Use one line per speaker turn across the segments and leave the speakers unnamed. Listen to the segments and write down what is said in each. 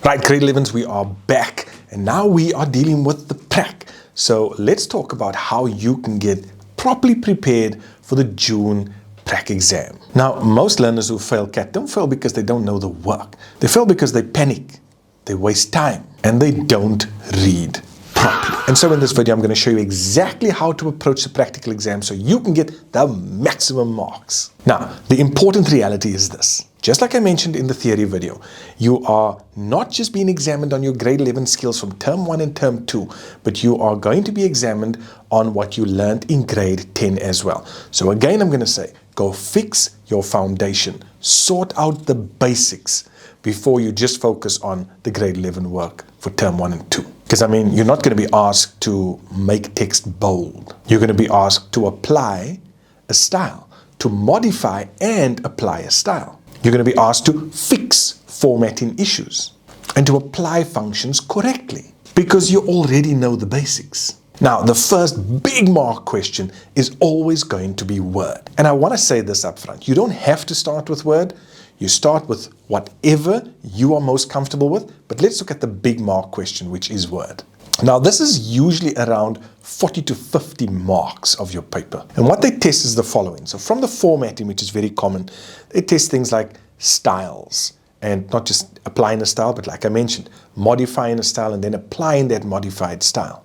Right, grade 11s, we are back, and now we are dealing with the prac. So let's talk about how you can get properly prepared for the June prac exam. Now, most learners who fail CAT don't fail because they don't know the work. They fail because they panic, they waste time, and they don't read properly. And so in this video, I'm going to show you exactly how to approach the practical exam so you can get the maximum marks. Now, the important reality is this. Just like I mentioned in the theory video, you are not just being examined on your grade 11 skills from term 1 and term 2, but you are going to be examined on what you learned in grade 10 as well. So again, I'm going to say, go fix your foundation, sort out the basics before you just focus on the grade 11 work for term 1 and 2. Because I mean, you're not going to be asked to make text bold. You're going to be asked to apply a style, to modify and apply a style. You're going to be asked to fix formatting issues and to apply functions correctly because you already know the basics. Now, the first big mark question is always going to be Word. And I want to say this up front. You don't have to start with Word. You start with whatever you are most comfortable with. But let's look at the big mark question, which is Word. Now, this is usually around 40 to 50 marks of your paper. And what they test is the following. So from the formatting, which is very common, they test things like styles, and not just applying a style, but like I mentioned, modifying a style and then applying that modified style.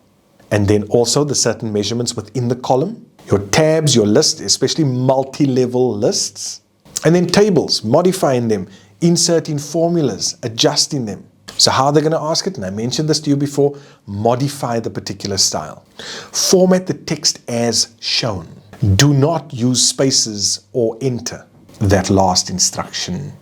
And then also the certain measurements within the column, your tabs, your list, especially multi-level lists, and then tables, modifying them, inserting formulas, adjusting them. So how they're going to ask it, and I mentioned this to you before, modify the particular style. Format the text as shown. Do not use spaces or enter. That last instruction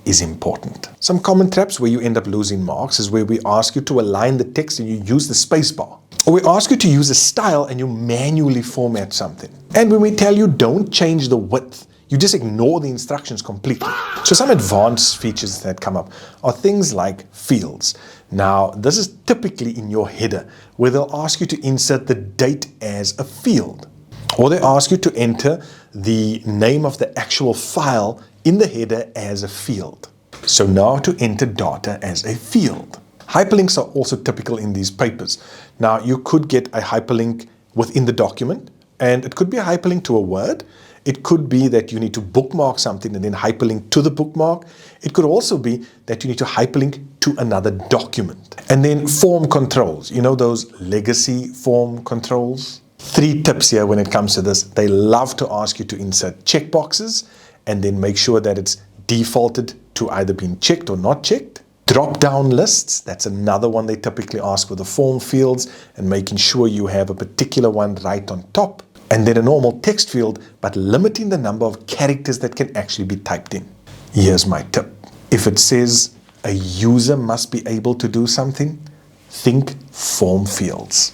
is important. Some common traps where you end up losing marks is where we ask you to align the text and you use the space bar. Or we ask you to use a style and you manually format something. And when we tell you don't change the width, you just ignore the instructions completely. So some advanced features that come up are things like fields. Now, this is typically in your header where they'll ask you to insert the date as a field. Or they ask you to enter the name of the actual file in the header as a field. So now to enter data as a field. Hyperlinks are also typical in these papers. Now, you could get a hyperlink within the document, and it could be a hyperlink to a word. It could be that you need to bookmark something and then hyperlink to the bookmark. It could also be that you need to hyperlink to another document. And then form controls, you know those legacy form controls? 3 tips here when it comes to this. They love to ask you to insert checkboxes and then make sure that it's defaulted to either being checked or not checked. Drop-down lists, that's another one they typically ask for the form fields and making sure you have a particular one right on top. And then a normal text field, but limiting the number of characters that can actually be typed in. Here's my tip. If it says a user must be able to do something, think form fields.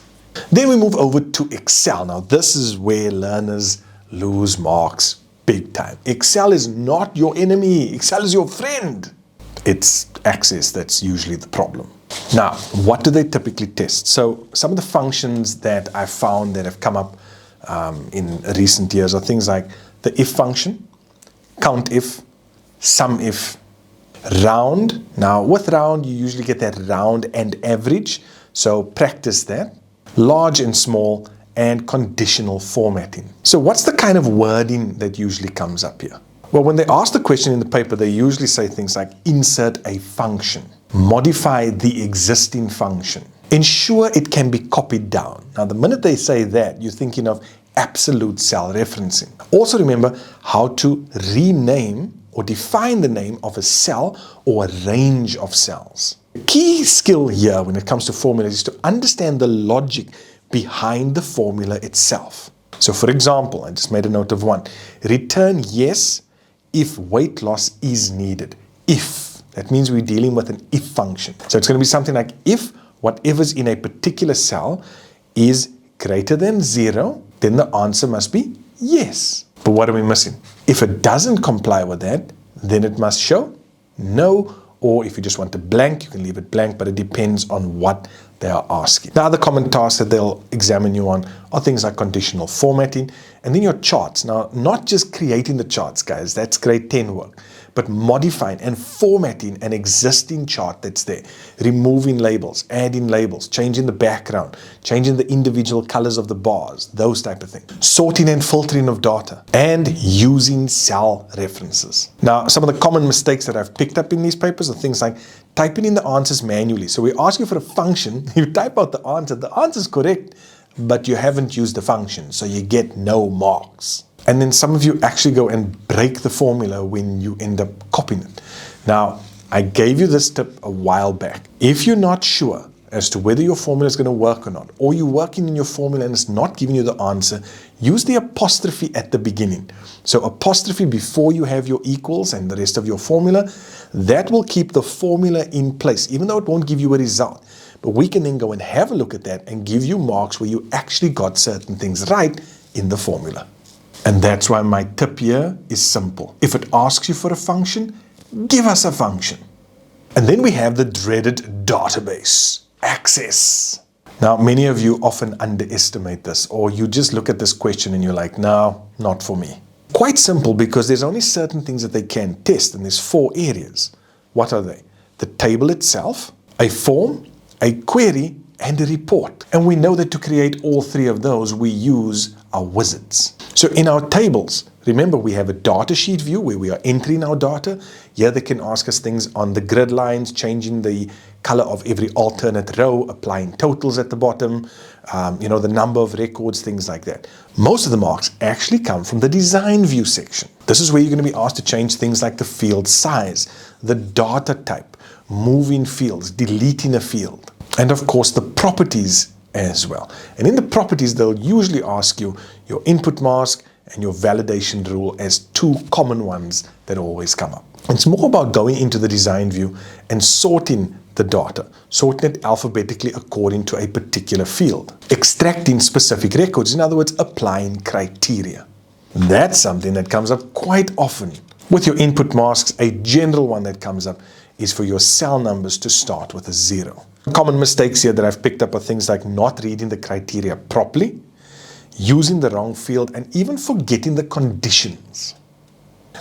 Then we move over to Excel. Now, this is where learners lose marks big time. Excel is not your enemy. Excel is your friend. It's access that's usually the problem. Now, what do they typically test? So some of the functions that I found that have come up in recent years are things like the if function, count if, sum if, round. Now with round, you usually get that round and average. So practice that. Large and small, and conditional formatting. So what's the kind of wording that usually comes up here? Well, when they ask the question in the paper, they usually say things like insert a function, modify the existing function, ensure it can be copied down. Now, the minute they say that, you're thinking of absolute cell referencing. Also remember how to rename or define the name of a cell or a range of cells. The key skill here when it comes to formulas is to understand the logic behind the formula itself. So for example, I just made a note of one. Return yes if weight loss is needed. If. That means we're dealing with an if function. So it's going to be something like if whatever's in a particular cell is greater than 0, then the answer must be yes. But what are we missing? If it doesn't comply with that, then it must show no, or if you just want a blank, you can leave it blank, but it depends on what they are asking. Now, the common tasks that they'll examine you on are things like conditional formatting, And then your charts. Now, not just creating the charts, guys, that's grade 10 work, but modifying and formatting an existing chart that's there, removing labels, adding labels, changing the background, changing the individual colors of the bars, those type of things, sorting and filtering of data, and using cell references. Now, some of the common mistakes that I've picked up in these papers are things like typing in the answers manually. So we ask you for a function, you type out the answer's correct, but you haven't used the function, so you get no marks. And then some of you actually go and break the formula when you end up copying it. Now, I gave you this tip a while back. If you're not sure as to whether your formula is going to work or not, or you're working in your formula and it's not giving you the answer, use the apostrophe at the beginning. So apostrophe before you have your equals and the rest of your formula, that will keep the formula in place, even though it won't give you a result. But we can then go and have a look at that and give you marks where you actually got certain things right in the formula. And that's why my tip here is simple. If it asks you for a function, give us a function. And then we have the dreaded database, access. Now, many of you often underestimate this, or you just look at this question and you're like, no, not for me. Quite simple, because there's only certain things that they can test, and there's 4 areas. What are they? The table itself, a form, a query, and a report. And we know that to create all 3 of those, we use our wizards. So in our tables, remember we have a data sheet view where we are entering our data. Here they can ask us things on the grid lines, changing the color of every alternate row, applying totals at the bottom, the number of records, things like that. Most of the marks actually come from the design view section. This is where you're going to be asked to change things like the field size, the data type, moving fields, deleting a field, and of course the properties as well. And in the properties, they'll usually ask you your input mask and your validation rule as 2 common ones that always come up. It's more about going into the design view and sorting the data, sorting it alphabetically according to a particular field, extracting specific records, in other words, applying criteria. That's something that comes up quite often. With your input masks, a general one that comes up is for your cell numbers to start with a 0. Common mistakes here that I've picked up are things like not reading the criteria properly, using the wrong field, and even forgetting the conditions.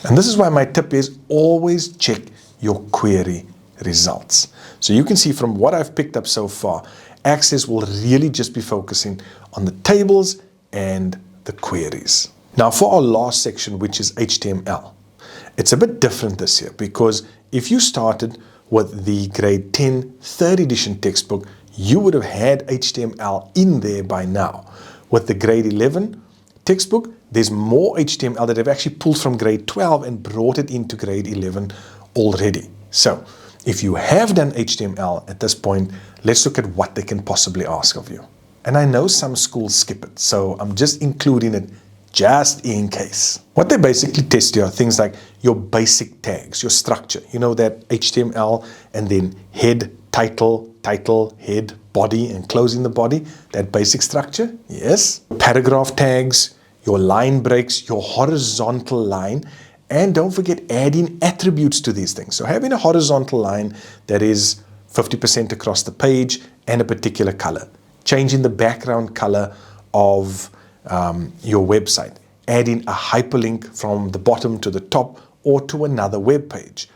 And this is why my tip is always check your query results. So you can see from what I've picked up so far, Access will really just be focusing on the tables and the queries. Now for our last section, which is HTML, it's a bit different this year, because if you started with the grade 10 3rd edition textbook, you would have had HTML in there by now. With the grade 11 textbook, there's more HTML that have actually pulled from grade 12 and brought it into grade 11 already. So if you have done HTML at this point, let's look at what they can possibly ask of you. And I know some schools skip it, so I'm just including it just in case. What they basically test here are things like your basic tags, your structure. You know, that HTML and then head, title, head, body, and closing the body, that basic structure. Yes. Paragraph tags, your line breaks, your horizontal line, and don't forget adding attributes to these things. So having a horizontal line that is 50% across the page and a particular color, changing the background color of your website, adding a hyperlink from the bottom to the top or to another web page,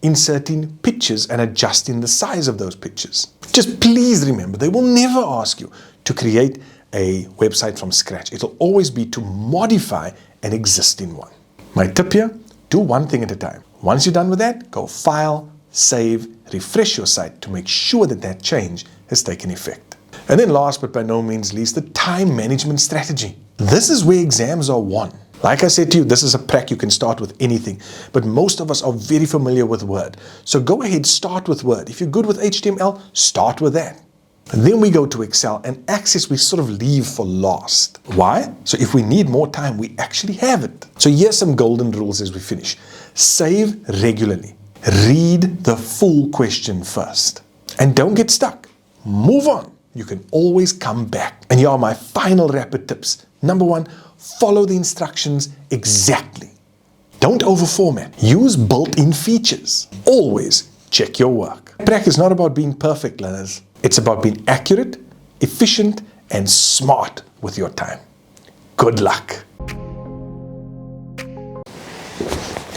inserting pictures and adjusting the size of those pictures. Just please remember, they will never ask you to create a website from scratch. It'll always be to modify an existing one. My tip here, do one thing at a time. Once you're done with that, go File, Save, refresh your site to make sure that that change has taken effect. And then last but by no means least, the time management strategy. This is where exams are won. Like I said to you, this is a prac, you can start with anything, but most of us are very familiar with Word. So go ahead, start with Word. If you're good with HTML, start with that. And then we go to Excel, and Access we sort of leave for last. Why? So if we need more time, we actually have it. So here's some golden rules as we finish. Save regularly. Read the full question first. And don't get stuck. Move on. You can always come back. And here are my final rapid tips. Number 1, follow the instructions exactly. Don't overformat. Use built-in features. Always check your work. Prac is not about being perfect, learners. It's about being accurate, efficient, and smart with your time. Good luck.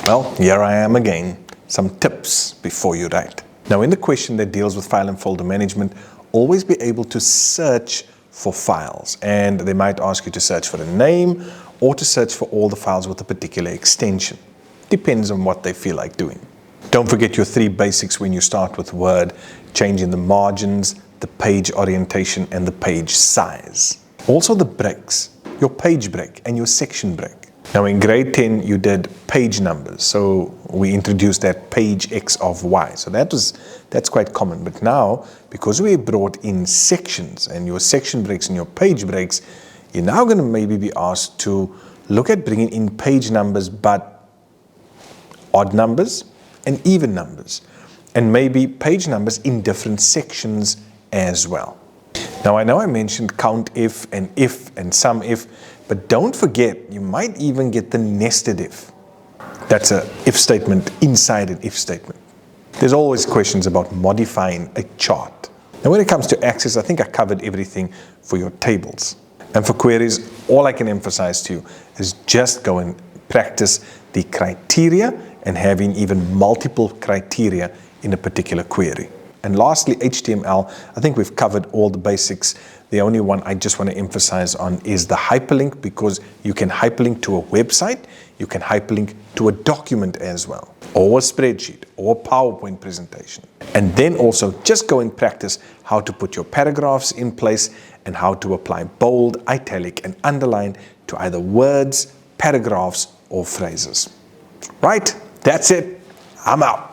Well, here I am again. Some tips before you write. Now, in the question that deals with file and folder management, always be able to search for files. And they might ask you to search for a name or to search for all the files with a particular extension. Depends on what they feel like doing. Don't forget your 3 basics when you start with Word: changing the margins, the page orientation, and the page size. Also the breaks, your page break and your section break. Now in grade 10 you did page numbers, so we introduced that page X of Y. So that's quite common. But now, because we brought in sections and your section breaks and your page breaks, you're now going to maybe be asked to look at bringing in page numbers, but odd numbers and even numbers, and maybe page numbers in different sections as well. Now I know I mentioned count if and sum if, but don't forget you might even get the nested if. That's a if statement inside an if statement. There's always questions about modifying a chart. Now when it comes to access, I think I covered everything for your tables. And for queries, all I can emphasize to you is just go and practice the criteria and having even multiple criteria in a particular query. And lastly, HTML, I think we've covered all the basics. The only one I just want to emphasize on is the hyperlink, because you can hyperlink to a website, you can hyperlink to a document as well, or a spreadsheet, or a PowerPoint presentation. And then also just go and practice how to put your paragraphs in place and how to apply bold, italic, and underline to either words, paragraphs, or phrases. Right, that's it. I'm out.